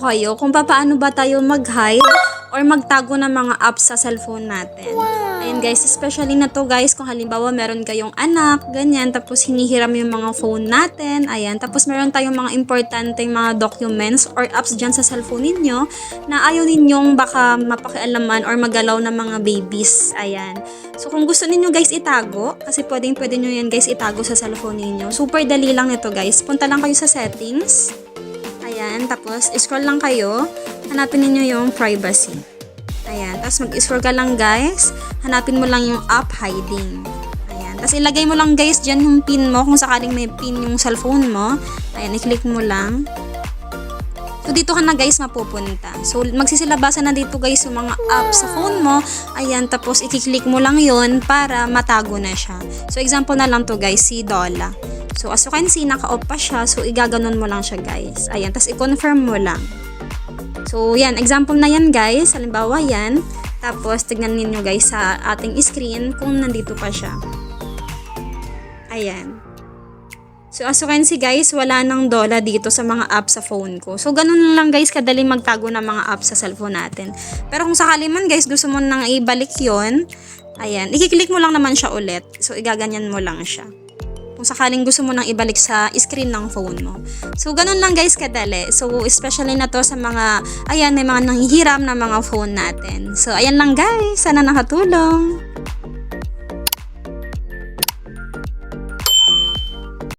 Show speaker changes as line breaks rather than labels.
kayo kung paano ba tayo mag-hide or magtago ng mga apps sa cellphone natin. Ayan guys, especially na to guys kung halimbawa meron kayong anak, ganyan, tapos hinihiram yung mga phone natin, ayan, tapos meron tayong mga importanteng mga documents or apps dyan sa cellphone ninyo na ayaw ninyong baka mapakialaman or magalaw ng mga babies, ayan. So kung gusto ninyo guys itago, kasi pwede nyo yan guys itago sa cellphone ninyo, super dali lang ito guys, punta lang kayo sa settings, ayan, tapos scroll lang kayo, hanapin niyo yung privacy. Ayan, tapos mag-scroll ka lang guys, hanapin mo lang yung app hiding. Ayan, tapos ilagay mo lang guys dyan yung pin mo, kung sakaling may pin yung cellphone mo. Ayan, i-click mo lang. So dito ka na guys mapupunta. So magsisilabasan na dito guys yung mga apps sa phone mo. Ayan, tapos i-click mo lang yon para matago na siya. So example na lang to guys, si Dola. So as you can see, naka-off pa siya. So igaganon mo lang siya guys. Ayan, tapos i-confirm mo lang. So, yan. Example na yan, guys. Halimbawa, yan. Tapos, tignan ninyo, guys, sa ating screen kung nandito pa siya. Ayan. So, as you can see, guys, wala nang Dola dito sa mga apps sa phone ko. So, ganun lang, guys, kadali magtago ng mga apps sa cellphone natin. Pero kung sakali man, guys, gusto mo nang ibalik yon, ayan. I-click mo lang naman siya ulit. So, igaganyan mo lang siya. Kung sakaling gusto mo nang ibalik sa screen ng phone mo. So, ganun lang guys kadali. So, especially na to sa mga, ayan, may mga nanghihiram na mga phone natin. So, ayan lang guys. Sana nakatulong.